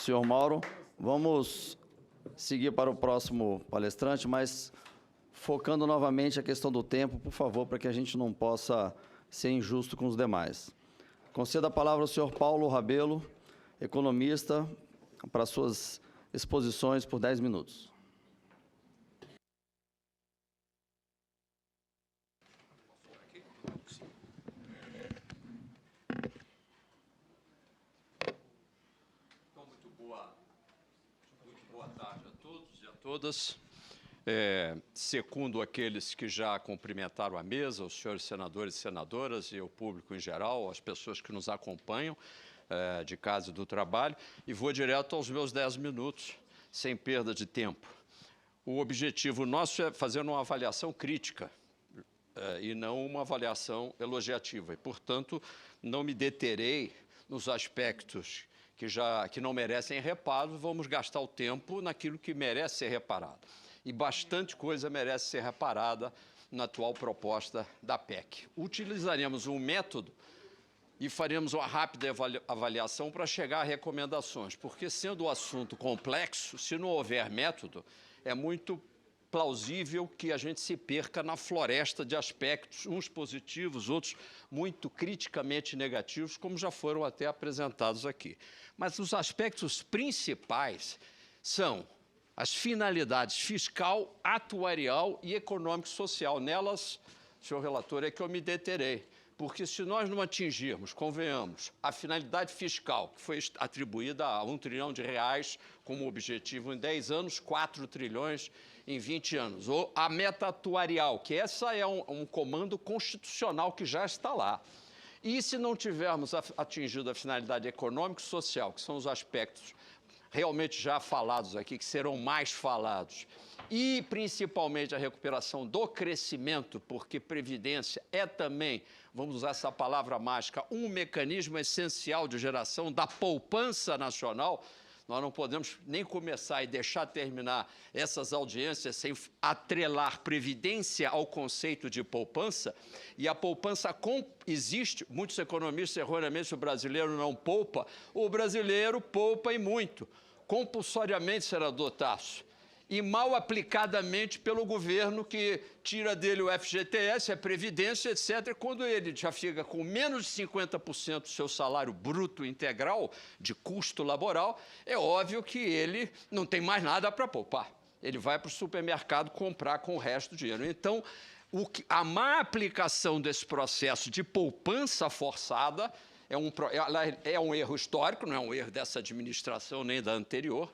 senhor Mauro. Vamos seguir para o próximo palestrante, mas focando novamente a questão do tempo, por favor, para que a gente não possa ser injusto com os demais. Conceda a palavra ao senhor Paulo Rabelo, economista, para suas exposições por 10 minutos. Muito boa tarde a todos e a todas. Secundo aqueles que já cumprimentaram a mesa, os senhores senadores e senadoras e o público em geral, as pessoas que nos acompanham de casa e do trabalho, e vou direto aos meus 10 minutos, sem perda de tempo. O objetivo nosso é fazer uma avaliação crítica e não uma avaliação elogiativa, e, portanto, não me deterei nos aspectos que não merecem reparo, vamos gastar o tempo naquilo que merece ser reparado. E bastante coisa merece ser reparada na atual proposta da PEC. Utilizaremos um método e faremos uma rápida avaliação para chegar a recomendações, porque, sendo o assunto complexo, se não houver método, é muito plausível que a gente se perca na floresta de aspectos, uns positivos, outros muito criticamente negativos, como já foram até apresentados aqui. Mas os aspectos principais são as finalidades fiscal, atuarial e econômico-social. Nelas, senhor relator, é que eu me deterei, porque se nós não atingirmos, convenhamos, a finalidade fiscal, que foi atribuída a R$1 trilhão como objetivo em 10 anos, 4 trilhões em 20 anos, ou a meta atuarial, que essa é um comando constitucional que já está lá. E se não tivermos atingido a finalidade econômico-social, que são os aspectos realmente já falados aqui, que serão mais falados, e principalmente a recuperação do crescimento, porque previdência é também, vamos usar essa palavra mágica, um mecanismo essencial de geração da poupança nacional. Nós não podemos nem começar e deixar terminar essas audiências sem atrelar previdência ao conceito de poupança. E a poupança existe, muitos economistas erroneamente, o brasileiro não poupa. O brasileiro poupa e muito, compulsoriamente, senador Tasso, e mal aplicadamente pelo governo, que tira dele o FGTS, a Previdência, etc., quando ele já fica com menos de 50% do seu salário bruto integral de custo laboral, é óbvio que ele não tem mais nada para poupar. Ele vai para o supermercado comprar com o resto do dinheiro. Então, a má aplicação desse processo de poupança forçada é um erro histórico, não é um erro dessa administração nem da anterior.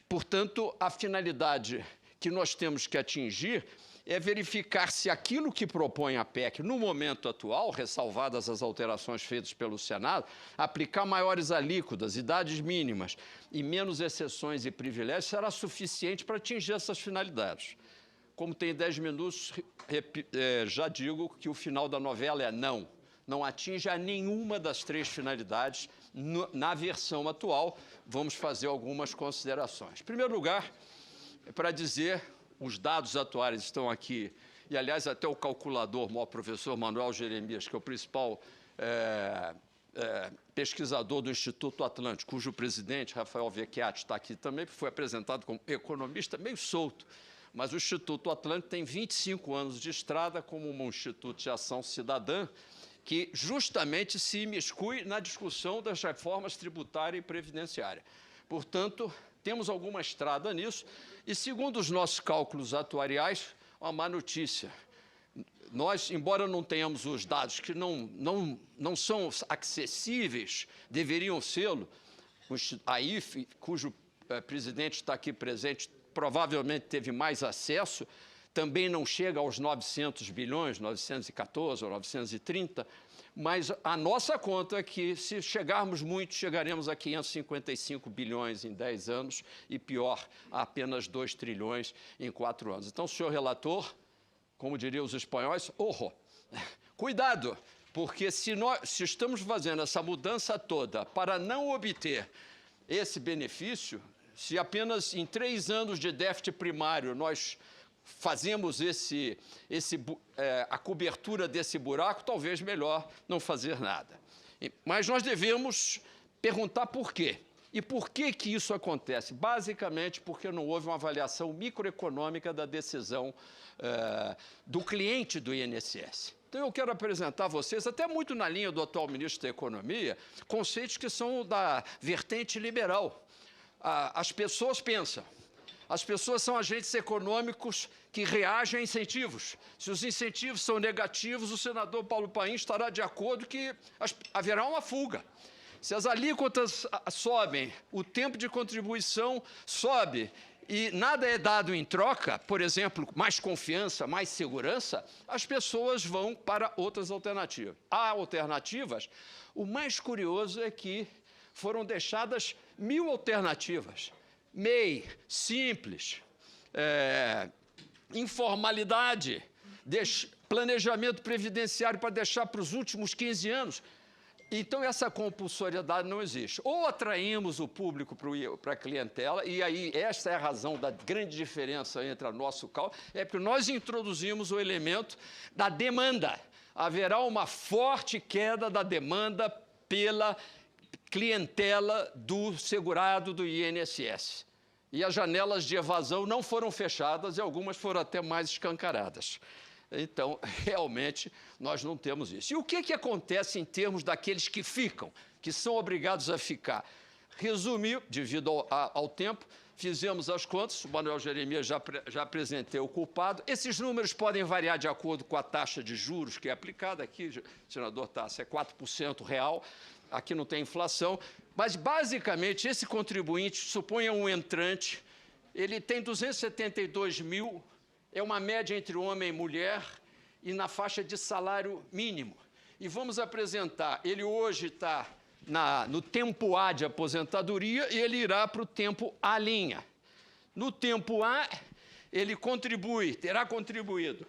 Portanto, a finalidade que nós temos que atingir é verificar se aquilo que propõe a PEC no momento atual, ressalvadas as alterações feitas pelo Senado, aplicar maiores alíquotas, idades mínimas e menos exceções e privilégios, será suficiente para atingir essas finalidades. Como tem 10 minutos, já digo que o final da novela é não. Não atinge a nenhuma das 3 finalidades na versão atual. Vamos fazer algumas considerações. Em primeiro lugar, para dizer, os dados atuais estão aqui, e, aliás, até o calculador, o professor Manuel Jeremias, que é o principal pesquisador do Instituto Atlântico, cujo presidente, Rafael Vecchiati, está aqui também, foi apresentado como economista meio solto, mas o Instituto Atlântico tem 25 anos de estrada como um instituto de ação cidadã, que justamente se imiscui na discussão das reformas tributária e previdenciária. Portanto, temos alguma estrada nisso, e, segundo os nossos cálculos atuariais, uma má notícia. Nós, embora não tenhamos os dados que não são acessíveis, deveriam ser, a IFE, cujo presidente está aqui presente, provavelmente teve mais acesso, também não chega aos 900 bilhões, 914 ou 930, mas a nossa conta é que, se chegarmos muito, chegaremos a 555 bilhões em 10 anos e, pior, a apenas 2 trilhões em 4 anos. Então, senhor relator, como diriam os espanhóis, cuidado, porque se estamos fazendo essa mudança toda para não obter esse benefício, se apenas em 3 anos de déficit primário nós fazemos a cobertura desse buraco, talvez melhor não fazer nada. Mas nós devemos perguntar por quê. E por que que isso acontece? Basicamente porque não houve uma avaliação microeconômica da decisão do cliente do INSS. Então, eu quero apresentar a vocês, até muito na linha do atual ministro da Economia, conceitos que são da vertente liberal. As pessoas pensam. As pessoas são agentes econômicos que reagem a incentivos. Se os incentivos são negativos, o senador Paulo Paim estará de acordo que haverá uma fuga. Se as alíquotas sobem, o tempo de contribuição sobe e nada é dado em troca, por exemplo, mais confiança, mais segurança, as pessoas vão para outras alternativas. Há alternativas. O mais curioso é que foram deixadas 1000 alternativas. MEI, simples, informalidade, planejamento previdenciário para deixar para os últimos 15 anos. Então, essa compulsoriedade não existe. Ou atraímos o público para a clientela, e aí esta é a razão da grande diferença entre o nosso cálculo, é porque nós introduzimos o elemento da demanda. Haverá uma forte queda da demanda pela clientela do segurado do INSS. E as janelas de evasão não foram fechadas e algumas foram até mais escancaradas. Então, realmente, nós não temos isso. E o que acontece em termos daqueles que ficam, que são obrigados a ficar? Resumir, devido ao tempo, fizemos as contas, o Manuel Jeremias já apresentei o culpado. Esses números podem variar de acordo com a taxa de juros que é aplicada. Aqui, senador Tasso, é 4% real, aqui não tem inflação. Mas, basicamente, esse contribuinte, suponha um entrante, ele tem 272 mil, é uma média entre homem e mulher e na faixa de salário mínimo. E vamos apresentar, ele hoje está no tempo A de aposentadoria e ele irá para o tempo A'. No tempo A, ele terá contribuído,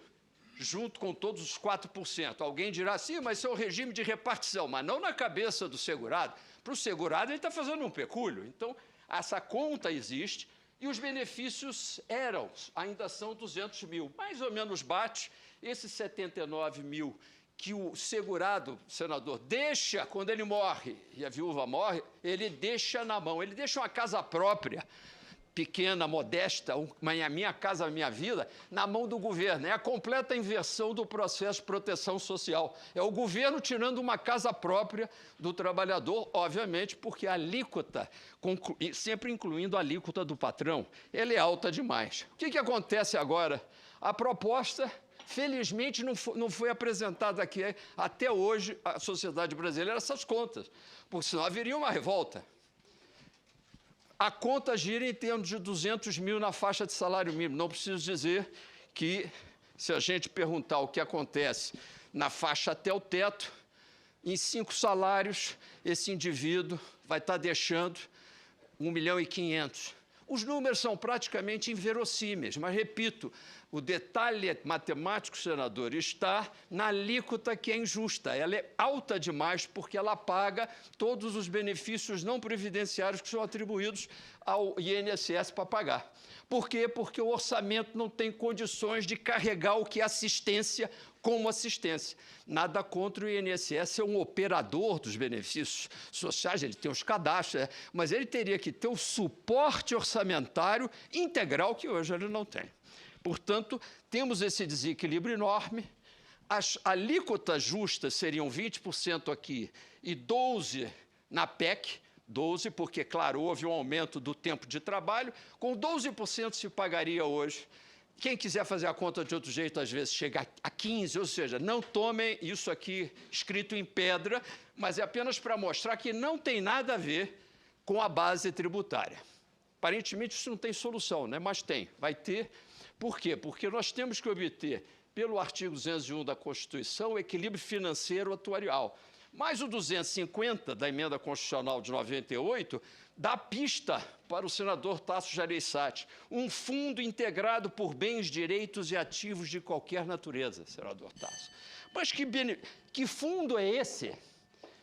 junto com todos os 4%. Alguém dirá, sim, mas isso é o regime de repartição, mas não na cabeça do segurado. Para o segurado, ele está fazendo um pecúlio. Então, essa conta existe. E os benefícios ainda são 200 mil, mais ou menos bate esses 79 mil que o segurado, senador, deixa, quando ele morre, e a viúva morre, ele deixa na mão, ele deixa uma casa própria, pequena, modesta, minha casa, minha vida, na mão do governo. É a completa inversão do processo de proteção social. É o governo tirando uma casa própria do trabalhador, obviamente, porque a alíquota, sempre incluindo a alíquota do patrão, ela é alta demais. O que acontece agora? A proposta, felizmente, não foi apresentada aqui até hoje à sociedade brasileira essas contas, porque senão haveria uma revolta. A conta gira em termos de 200 mil na faixa de salário mínimo. Não preciso dizer que, se a gente perguntar o que acontece na faixa até o teto, em 5 salários, esse indivíduo vai estar deixando 1.500.000. Os números são praticamente inverossímeis, mas, repito, o detalhe matemático, senador, está na alíquota que é injusta. Ela é alta demais porque ela paga todos os benefícios não previdenciários que são atribuídos ao INSS para pagar. Por quê? Porque o orçamento não tem condições de carregar o que é assistência como assistência. Nada contra o INSS ser um operador dos benefícios sociais, ele tem os cadastros, mas ele teria que ter o suporte orçamentário integral que hoje ele não tem. Portanto, temos esse desequilíbrio enorme. As alíquotas justas seriam 20% aqui e 12% na PEC, 12%, porque, claro, houve um aumento do tempo de trabalho. Com 12% se pagaria hoje. Quem quiser fazer a conta de outro jeito, às vezes chega a 15%, ou seja, não tomem isso aqui escrito em pedra, mas é apenas para mostrar que não tem nada a ver com a base tributária. Aparentemente, isso não tem solução, né? Mas tem, vai ter. Por quê? Porque nós temos que obter, pelo artigo 201 da Constituição, o equilíbrio financeiro atuarial. Mas o 250 da Emenda Constitucional de 98 dá pista para o senador Tasso Gereissati, um fundo integrado por bens, direitos e ativos de qualquer natureza, senador Tasso. Mas que fundo é esse?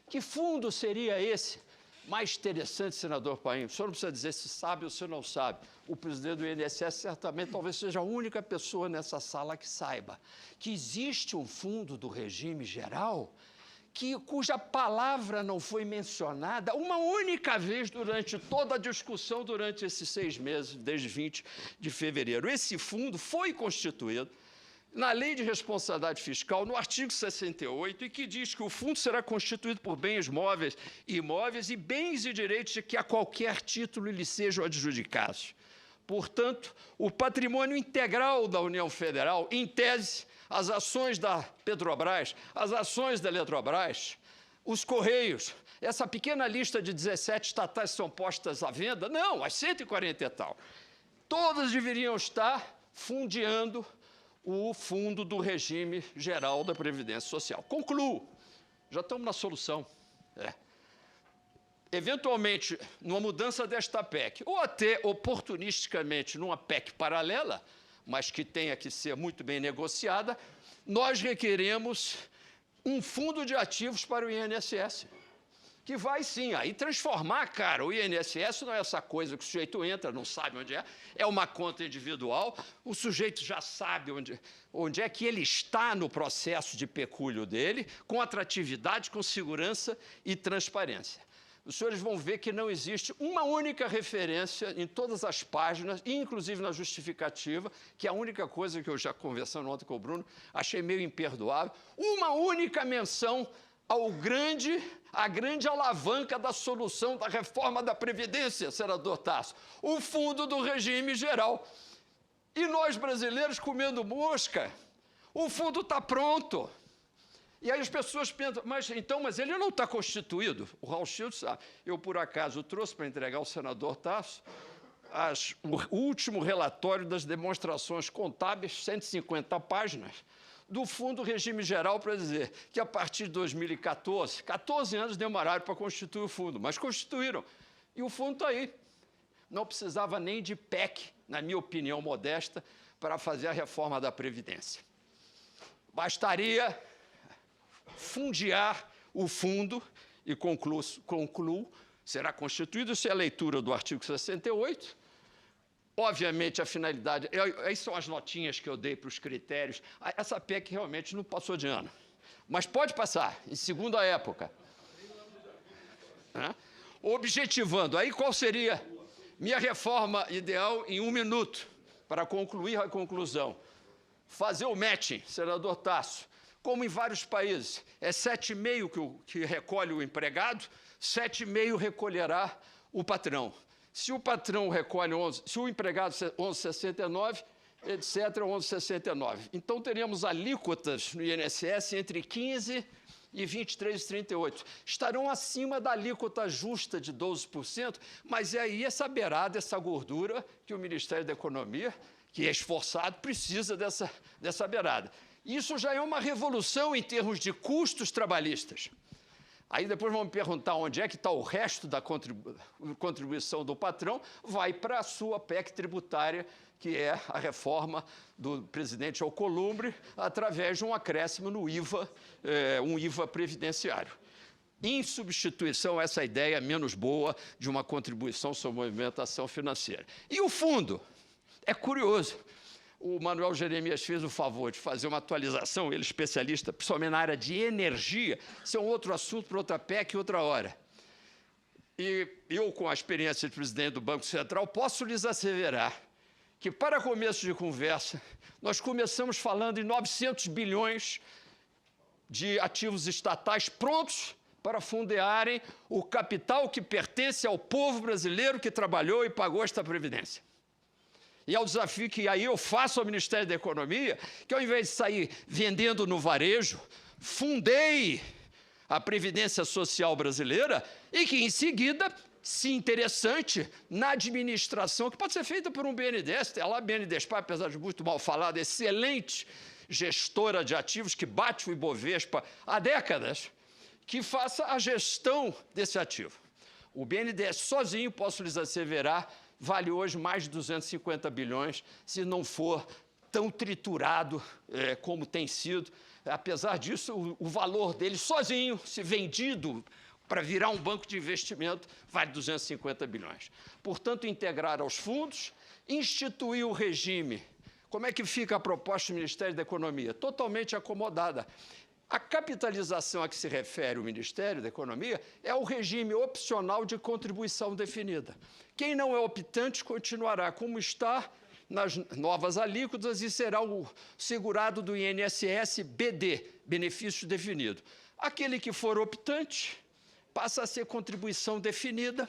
Que fundo seria esse? Mais interessante, senador Paim, o senhor não precisa dizer se sabe ou se não sabe. O presidente do INSS certamente talvez seja a única pessoa nessa sala que saiba que existe um fundo do regime geral cuja palavra não foi mencionada uma única vez durante toda a discussão durante esses 6 meses, desde 20 de fevereiro. Esse fundo foi constituído na Lei de Responsabilidade Fiscal, no artigo 68, e que diz que o fundo será constituído por bens móveis e imóveis e bens e direitos de que a qualquer título lhe sejam adjudicados. Portanto, o patrimônio integral da União Federal, em tese, as ações da Petrobras, as ações da Eletrobras, os Correios, essa pequena lista de 17 estatais são postas à venda? Não, as 140 e tal. Todas deveriam estar fundeando o fundo do regime geral da Previdência Social. Concluo, já estamos na solução. Eventualmente, numa mudança desta PEC, ou até oportunisticamente numa PEC paralela, mas que tenha que ser muito bem negociada, nós requeremos um fundo de ativos para o INSS, que vai, sim, aí transformar, cara, o INSS não é essa coisa que o sujeito entra, não sabe onde é uma conta individual, o sujeito já sabe onde é que ele está no processo de pecúlio dele, com atratividade, com segurança e transparência. Os senhores vão ver que não existe uma única referência em todas as páginas, inclusive na justificativa, que é a única coisa que eu já conversando ontem com o Bruno, achei meio imperdoável, uma única menção à grande alavanca da solução da reforma da Previdência, senador Tasso, o fundo do regime geral. E nós, brasileiros, comendo mosca, o fundo está pronto. E aí as pessoas pensam, mas ele não está constituído? O Raul Schiltz sabe. Eu, por acaso, trouxe para entregar ao senador Tasso o último relatório das demonstrações contábeis, 150 páginas, do Fundo Regime Geral, para dizer que, a partir de 2014, 14 anos demoraram para constituir o fundo, mas constituíram. E o fundo está aí. Não precisava nem de PEC, na minha opinião modesta, para fazer a reforma da Previdência. Bastaria fundear o fundo e concluo, será constituído, se é a leitura do artigo 68. Obviamente, a finalidade... Aí são as notinhas que eu dei para os critérios. Essa PEC realmente não passou de ano, mas pode passar, em segunda época. Objetivando, aí qual seria minha reforma ideal em 1 minuto, para concluir a conclusão? Fazer o matching, senador Tasso, como em vários países, é 7,5 que recolhe o empregado, 7,5 recolherá o patrão. Se o patrão recolhe 11, se o empregado 11,69, etc., 11,69. Então, teríamos alíquotas no INSS entre 15% e 23,38. Estarão acima da alíquota justa de 12%, mas é aí essa beirada, essa gordura que o Ministério da Economia, que é esforçado, precisa dessa beirada. Isso já é uma revolução em termos de custos trabalhistas. Aí depois vão me perguntar onde é que está o resto da contribuição do patrão, vai para a sua PEC tributária, que é a reforma do presidente Alcolumbre, através de um acréscimo no IVA, um IVA previdenciário. Em substituição a essa ideia menos boa de uma contribuição sobre movimentação financeira. E o fundo? É curioso. O Manuel Jeremias fez o favor de fazer uma atualização, ele especialista, principalmente na área de energia, isso é um outro assunto para outra PEC e outra hora. E eu, com a experiência de presidente do Banco Central, posso lhes asseverar que, para começo de conversa, nós começamos falando em 900 bilhões de ativos estatais prontos para fundearem o capital que pertence ao povo brasileiro que trabalhou e pagou esta Previdência. E é o desafio que aí eu faço ao Ministério da Economia, que ao invés de sair vendendo no varejo, fundeie a Previdência Social brasileira e que, em seguida, se interessante na administração, que pode ser feita por um BNDES, tem lá a BNDESPAR, apesar de muito mal falado, excelente gestora de ativos que bate o Ibovespa há décadas, que faça a gestão desse ativo. O BNDES sozinho, posso lhes asseverar, vale hoje mais de 250 bilhões, se não for tão triturado como tem sido. Apesar disso, o valor dele sozinho, se vendido para virar um banco de investimento, vale 250 bilhões. Portanto, integrar aos fundos, instituir o regime. Como é que fica a proposta do Ministério da Economia? Totalmente acomodada. A capitalização a que se refere o Ministério da Economia é o regime opcional de contribuição definida. Quem não é optante continuará como está nas novas alíquotas e será o segurado do INSS BD, benefício definido. Aquele que for optante passa a ser contribuição definida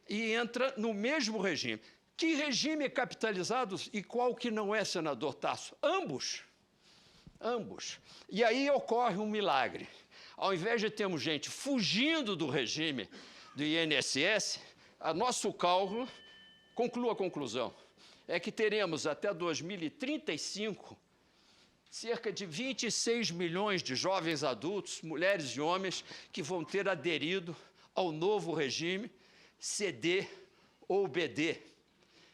e entra no mesmo regime. Que regime é capitalizado e qual que não é, senador Tasso? Ambos. Ambos. E aí ocorre um milagre. Ao invés de termos gente fugindo do regime do INSS, a nosso cálculo, conclua a conclusão, é que teremos até 2035 cerca de 26 milhões de jovens adultos, mulheres e homens, que vão ter aderido ao novo regime CD ou BD.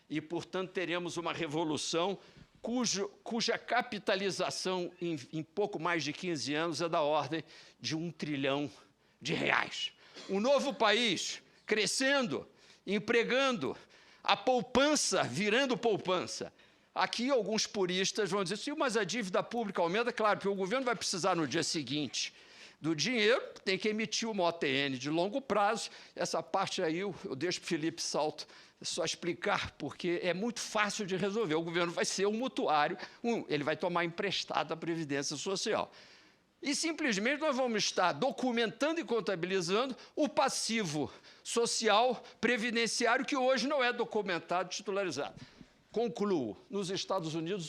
E, portanto, teremos uma revolução cuja capitalização em pouco mais de 15 anos é da ordem de R$1 trilhão. Um novo país crescendo, empregando, a poupança virando poupança. Aqui alguns puristas vão dizer, sim, mas a dívida pública aumenta, claro, porque o governo vai precisar no dia seguinte do dinheiro, tem que emitir uma OTN de longo prazo. Essa parte aí eu deixo para o Felipe Salto só explicar, porque é muito fácil de resolver. O governo vai ser um mutuário, ele vai tomar emprestado a Previdência Social. E simplesmente nós vamos estar documentando e contabilizando o passivo social previdenciário que hoje não é documentado e titularizado. Concluo, nos Estados Unidos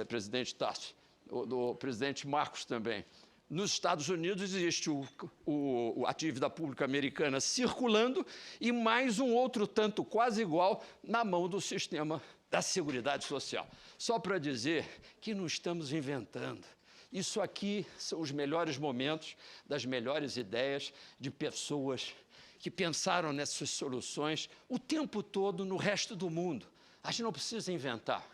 presidente Tasso, do presidente Marcos também. Nos Estados Unidos existe a dívida pública americana circulando e mais um outro tanto quase igual na mão do sistema da Seguridade Social. Só para dizer que não estamos inventando. Isso aqui são os melhores momentos das melhores ideias de pessoas que pensaram nessas soluções o tempo todo no resto do mundo. A gente não precisa inventar,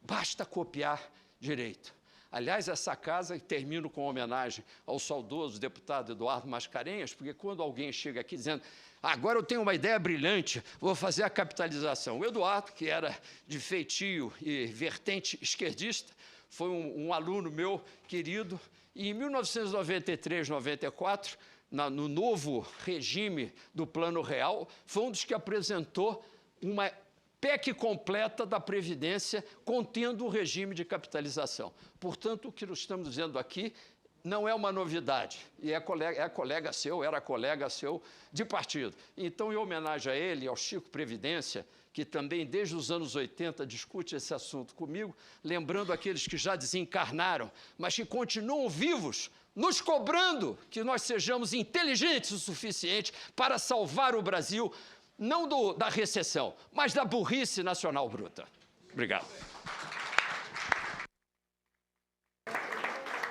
basta copiar direito. Aliás, essa casa, e termino com homenagem ao saudoso deputado Eduardo Mascarenhas, porque quando alguém chega aqui dizendo agora eu tenho uma ideia brilhante, vou fazer a capitalização. O Eduardo, que era de feitio e vertente esquerdista, foi um aluno meu querido, e em 1993, 94, no novo regime do Plano Real, foi um dos que apresentou uma PEC completa da Previdência contendo o regime de capitalização. Portanto, o que nós estamos dizendo aqui não é uma novidade, e era colega seu de partido. Então, em homenagem a ele, ao Chico Previdência, que também desde os anos 80 discute esse assunto comigo, lembrando aqueles que já desencarnaram, mas que continuam vivos, nos cobrando que nós sejamos inteligentes o suficiente para salvar o Brasil, não da recessão, mas da burrice nacional bruta. Obrigado.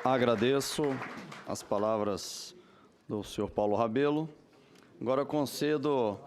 Agradeço as palavras do senhor Paulo Rabelo. Agora concedo